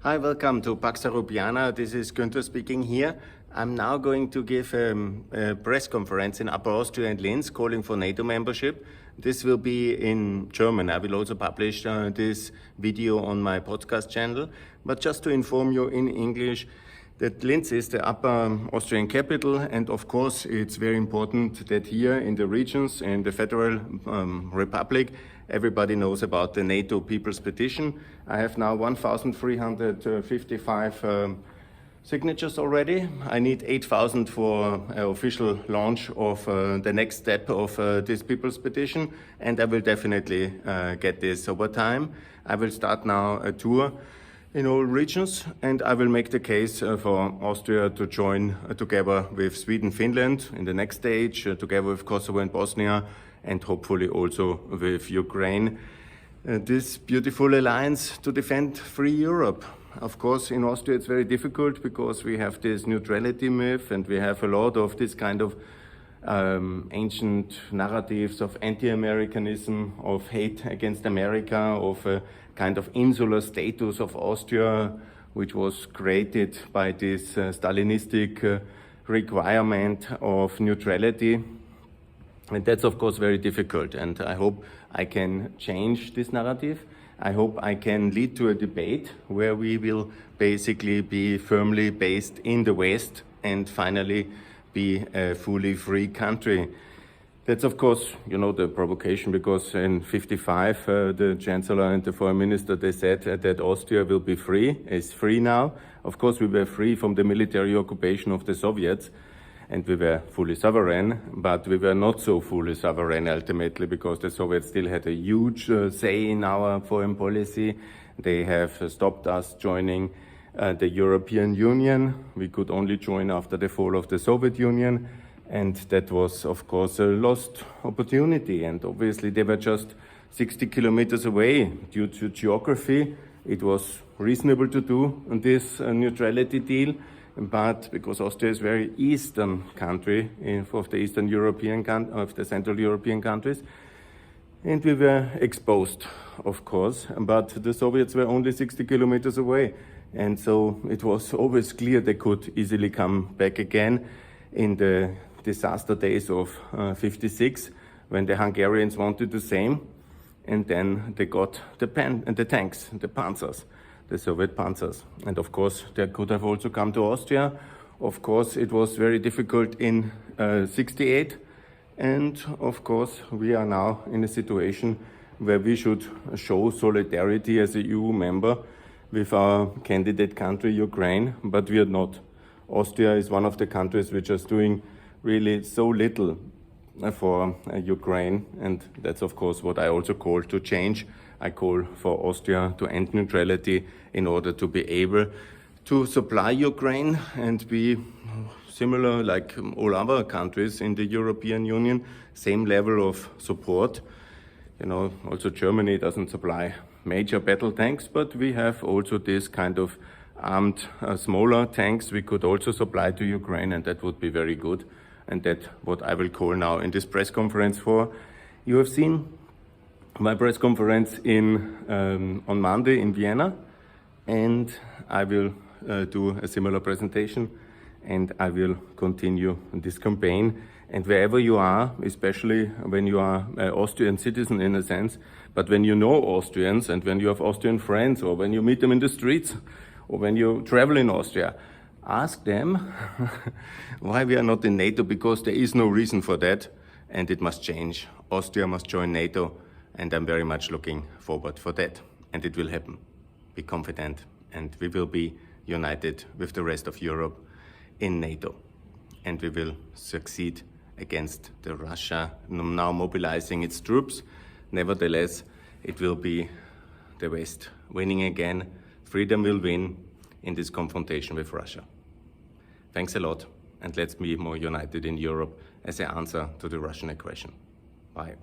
Hi, welcome to Pax Europiana. This is Günther speaking here. I'm now going to give a press conference in Upper Austria and Linz calling for NATO membership. This will be in German. I will also publish this video on my podcast channel. But just to inform you in English, that Linz is the Upper Austrian capital, and of course it's very important that here in the regions, in the Federal Republic, everybody knows about the NATO People's Petition. I have now 1,355 signatures already. I need 8,000 for official launch of the next step of this People's Petition, and I will definitely get this over time. I will start now a tour in all regions, and I will make the case for Austria to join together with Sweden, Finland in the next stage, together with Kosovo and Bosnia, and hopefully also with Ukraine. This beautiful alliance to defend free Europe. Of course, in Austria it's very difficult because we have this neutrality myth and we have a lot of this kind of ancient narratives of anti-Americanism, of hate against America, of a kind of insular status of Austria, which was created by this Stalinistic requirement of neutrality. And that's of course very difficult, and I hope I can change this narrative. I hope I can lead to a debate where we will basically be firmly based in the West and finally be a fully free country. That's of course, you know, the provocation, because in 1955 the Chancellor and the Foreign Minister, they said that Austria will be free, is free now. Of course we were free from the military occupation of the Soviets, and we were fully sovereign, but we were not so fully sovereign ultimately, because the Soviets still had a huge say in our foreign policy. They have stopped us joining the European Union. We could only join after the fall of the Soviet Union, and that was of course a lost opportunity. And obviously they were just 60 kilometers away. Due to geography, it was reasonable to do this neutrality deal. But because Austria is a very eastern country of the Eastern European of the Central European countries, and we were exposed, of course. But the Soviets were only 60 kilometers away, and so it was always clear they could easily come back again in the disaster days of '56, when the Hungarians wanted the same, and then they got the tanks, the panzers. The Soviet panzers. And of course, they could have also come to Austria. Of course, it was very difficult in '68. And of course, we are now in a situation where we should show solidarity as a EU member with our candidate country, Ukraine, but we are not. Austria is one of the countries which is doing really so little for Ukraine, and that's of course what I also call to change. I call for Austria to end neutrality in order to be able to supply Ukraine and be similar like all other countries in the European Union, same level of support. You know, also Germany doesn't supply major battle tanks, but we have also this kind of armed smaller tanks we could also supply to Ukraine, and that would be very good. And that's what I will call now in this press conference for. You have seen my press conference on Monday in Vienna, and I will do a similar presentation, and I will continue this campaign. And wherever you are, especially when you are an Austrian citizen in a sense, but when you know Austrians and when you have Austrian friends, or when you meet them in the streets, or when you travel in Austria, ask them why we are not in NATO, because there is no reason for that, and it must change. Austria must join NATO. And I'm very much looking forward for that. And it will happen. Be confident. And we will be united with the rest of Europe in NATO. And we will succeed against the Russia now mobilizing its troops. Nevertheless, it will be the West winning again. Freedom will win in this confrontation with Russia. Thanks a lot. And let's be more united in Europe as an answer to the Russian aggression. Bye.